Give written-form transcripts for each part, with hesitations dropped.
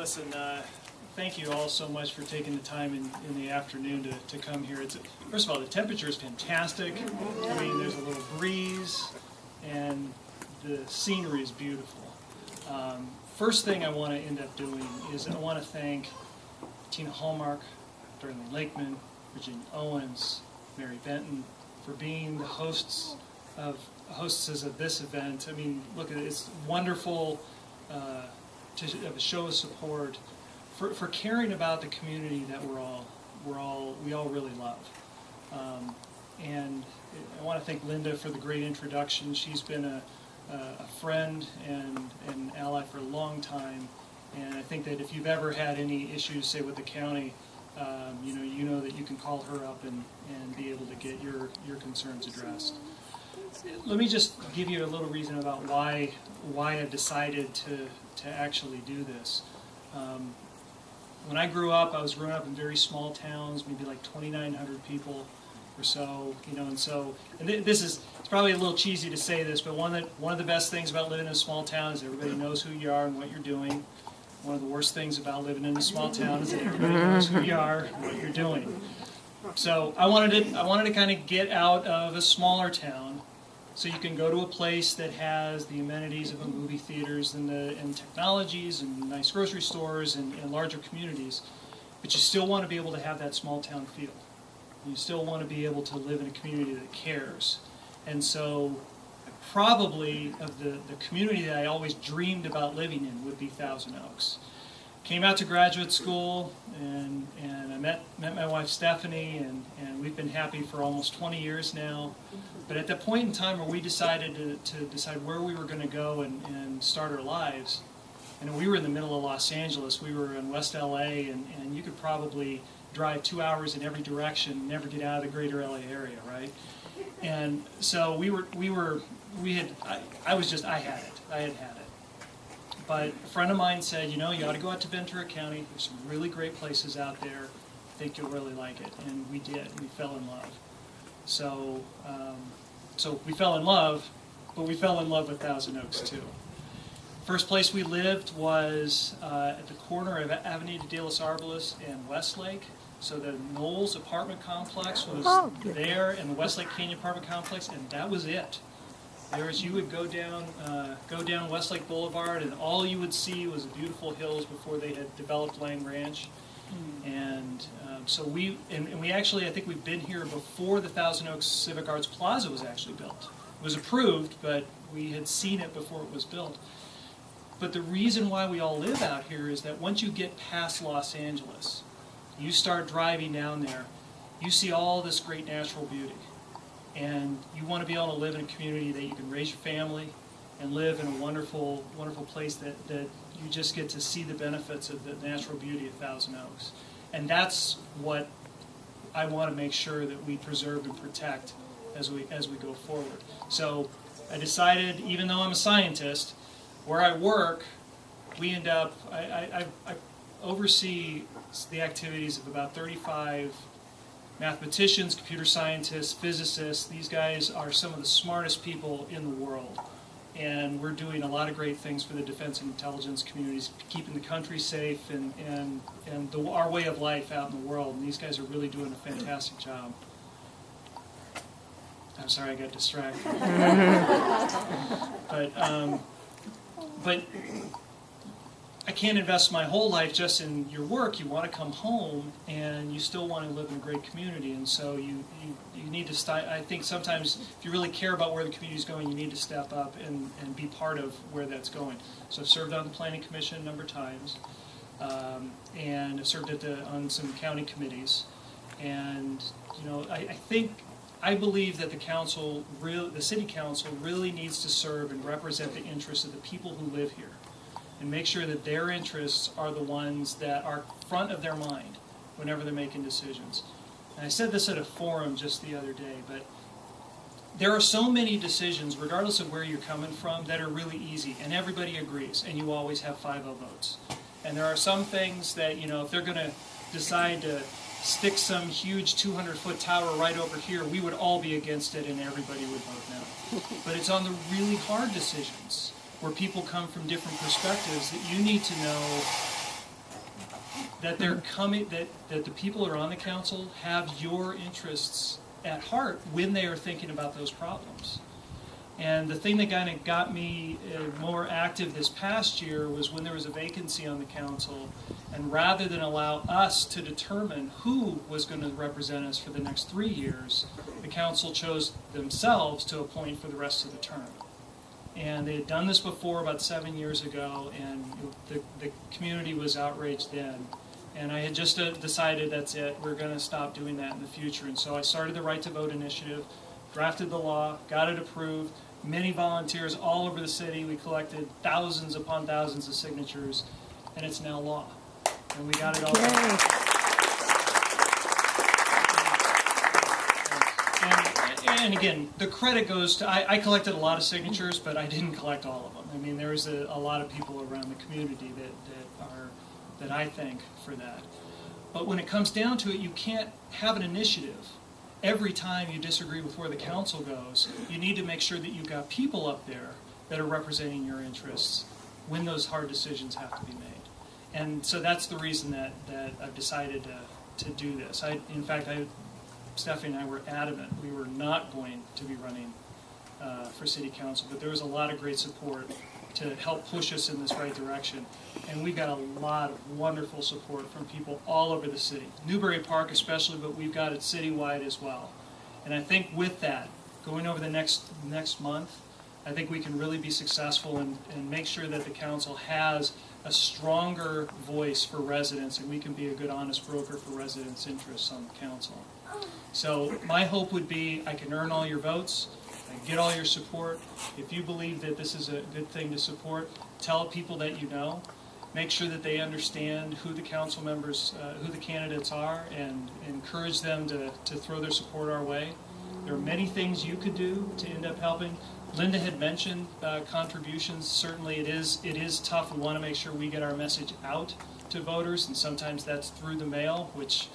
Listen, thank you all so much for taking the time in the afternoon to come here. First of all, the temperature is fantastic. I mean, there's a little breeze, and the scenery is beautiful. First thing I want to end up doing is I want to thank Tina Hallmark, Darlene Lakeman, Virginia Owens, Mary Benton for being the hostesses of this event. I mean, look at it; it's wonderful to have a show of support for caring about the community that we all really love. And I want to thank Linda for the great introduction. She's been a friend and an ally for a long time, and I think that if you've ever had any issues, say with the county, you know that you can call her up and be able to get your concerns addressed. Let me just give you a little reason about why I decided to actually do this. When I grew up, I was growing up in very small towns, maybe like 2,900 people or so, and it's probably a little cheesy to say this, but one of the best things about living in a small town is everybody knows who you are and what you're doing. One of the worst things about living in a small town is that everybody knows who you are and what you're doing. So I wanted to kind of get out of a smaller town, so you can go to a place that has the amenities of a movie theaters and technologies and nice grocery stores and larger communities, but you still want to be able to have that small town feel. You still want to be able to live in a community that cares. And so probably of the community that I always dreamed about living in would be Thousand Oaks. Came out to graduate school and I met my wife Stephanie, and we've been happy for almost 20 years now. But at the point in time where we decided to decide where we were going to go and start our lives, and we were in the middle of Los Angeles, we were in West LA, and you could probably drive 2 hours in every direction, never get out of the greater LA area, right? And so I had it. But a friend of mine said, you ought to go out to Ventura County. There's some really great places out there. I think you'll really like it. And we did. We fell in love. So we fell in love, but we fell in love with Thousand Oaks too. First place we lived was at the corner of Avenida de los Arboles and Westlake. So the Knowles apartment complex was there, and the Westlake Canyon apartment complex, and that was it. You would go down Westlake Boulevard, and all you would see was the beautiful hills before they had developed Lang Ranch. And so we actually, I think we've been here before the Thousand Oaks Civic Arts Plaza was actually built. It was approved, but we had seen it before it was built. But the reason why we all live out here is that once you get past Los Angeles, you start driving down there, you see all this great natural beauty. And you want to be able to live in a community that you can raise your family and live in a wonderful, wonderful place that you just get to see the benefits of the natural beauty of Thousand Oaks. And that's what I want to make sure that we preserve and protect as we go forward. So I decided, even though I'm a scientist, where I work, we end up, I oversee the activities of about 35 mathematicians, computer scientists, physicists. These guys are some of the smartest people in the world. And we're doing a lot of great things for the defense and intelligence communities, keeping the country safe and our way of life out in the world. And these guys are really doing a fantastic job. I'm sorry I got distracted. But I can't invest my whole life just in your work. You want to come home, and you still want to live in a great community. And so you need to I think sometimes if you really care about where the community is going, you need to step up and be part of where that's going. So I've served on the Planning Commission a number of times, and I've served on some county committees. And I believe that the city council really needs to serve and represent the interests of the people who live here, and make sure that their interests are the ones that are front of their mind whenever they're making decisions. And I said this at a forum just the other day, but there are so many decisions, regardless of where you're coming from, that are really easy, and everybody agrees, and you always have 5-0 votes. And there are some things that, if they're going to decide to stick some huge 200-foot tower right over here, we would all be against it and everybody would vote no. But it's on the really hard decisions where people come from different perspectives that you need to know that they're coming, that the people that are on the council have your interests at heart when they are thinking about those problems. And the thing that kind of got me more active this past year was when there was a vacancy on the council, and rather than allow us to determine who was going to represent us for the next 3 years, the council chose themselves to appoint for the rest of the term. And they had done this before about 7 years ago, and the community was outraged then. And I had just decided that's it, we're going to stop doing that in the future. And so I started the Right to Vote initiative, drafted the law, got it approved, many volunteers all over the city. We collected thousands upon thousands of signatures, and it's now law. And we got it all done. And again, the credit goes to, I collected a lot of signatures, but I didn't collect all of them. I mean, there was a lot of people around the community that I thank for that. But when it comes down to it, you can't have an initiative every time you disagree with where the council goes. You need to make sure that you've got people up there that are representing your interests when those hard decisions have to be made. And so that's the reason that I've decided to do this. In fact, Stephanie and I were adamant we were not going to be running for city council, but there was a lot of great support to help push us in this right direction. And we've got a lot of wonderful support from people all over the city. Newbury Park especially, but we've got it citywide as well. And I think with that, going over the next month, I think we can really be successful and make sure that the council has a stronger voice for residents, and we can be a good, honest broker for residents' interests on the council. So my hope would be I can earn all your votes, I get all your support. If you believe that this is a good thing to support, tell people that you know. Make sure that they understand who the council members, who the candidates are, and encourage them to throw their support our way. There are many things you could do to end up helping. Linda had mentioned contributions. Certainly it is tough. We want to make sure we get our message out to voters, and sometimes that's through the mail, which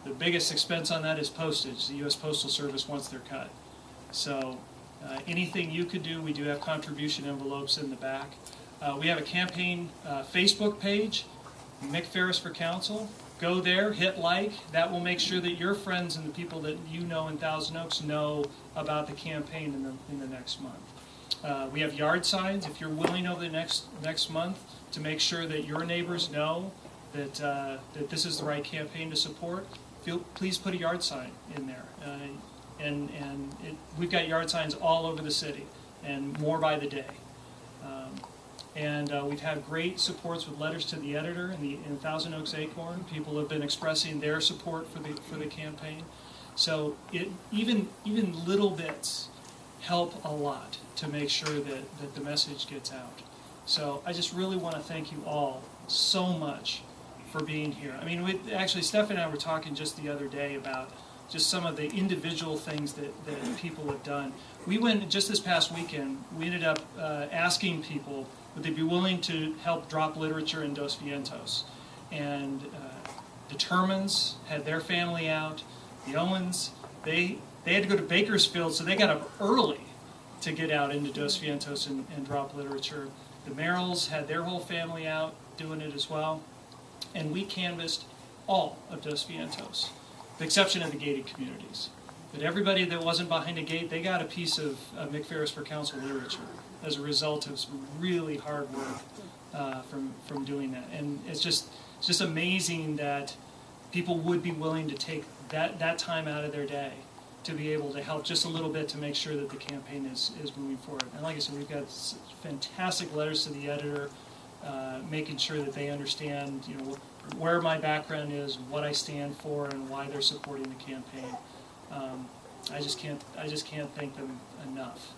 the biggest expense on that is postage. The U.S. Postal Service wants their cut. So anything you could do, we do have contribution envelopes in the back. We have a campaign Facebook page, Mick Farris for Council. Go there, hit like. That will make sure that your friends and the people that you know in Thousand Oaks know about the campaign in the next month. We have yard signs. If you're willing over the next month to make sure that your neighbors know that this is the right campaign to support, please put a yard sign in there. We've got yard signs all over the city, and more by the day. We've had great supports with letters to the editor in Thousand Oaks Acorn. People have been expressing their support for the campaign. So even little bits help a lot to make sure that the message gets out. So I just really want to thank you all so much for being here. I mean, actually, Stephanie and I were talking just the other day about just some of the individual things that people have done. We went, just this past weekend, we ended up asking people, would they be willing to help drop literature in Dos Vientos? And Determines had their family out. The Owens, they had to go to Bakersfield, so they got up early to get out into Dos Vientos and drop literature. The Merrills had their whole family out doing it as well. And we canvassed all of Dos Vientos, with the exception of the gated communities. But everybody that wasn't behind a gate, they got a piece of Mick Farris for Council literature as a result of some really hard work from doing that. And it's just amazing that people would be willing to take that time out of their day to be able to help just a little bit to make sure that the campaign is moving forward. And like I said, we've got fantastic letters to the editor, making sure that they understand, where my background is, what I stand for, and why they're supporting the campaign. I just can't thank them enough.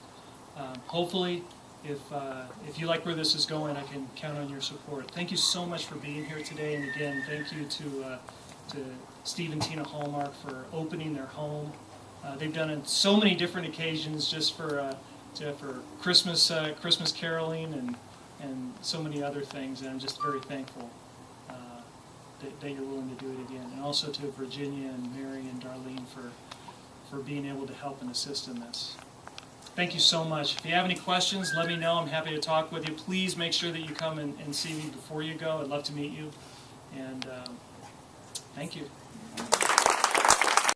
Hopefully, if you like where this is going, I can count on your support. Thank you so much for being here today, and again, thank you to Steve and Tina Hallmark for opening their home. They've done it on so many different occasions, just for Christmas caroling and so many other things, and I'm just very thankful that you're willing to do it again. And also to Virginia and Mary and Darlene for being able to help and assist in this. Thank you so much. If you have any questions, let me know. I'm happy to talk with you. Please make sure that you come and see me before you go. I'd love to meet you. And thank you.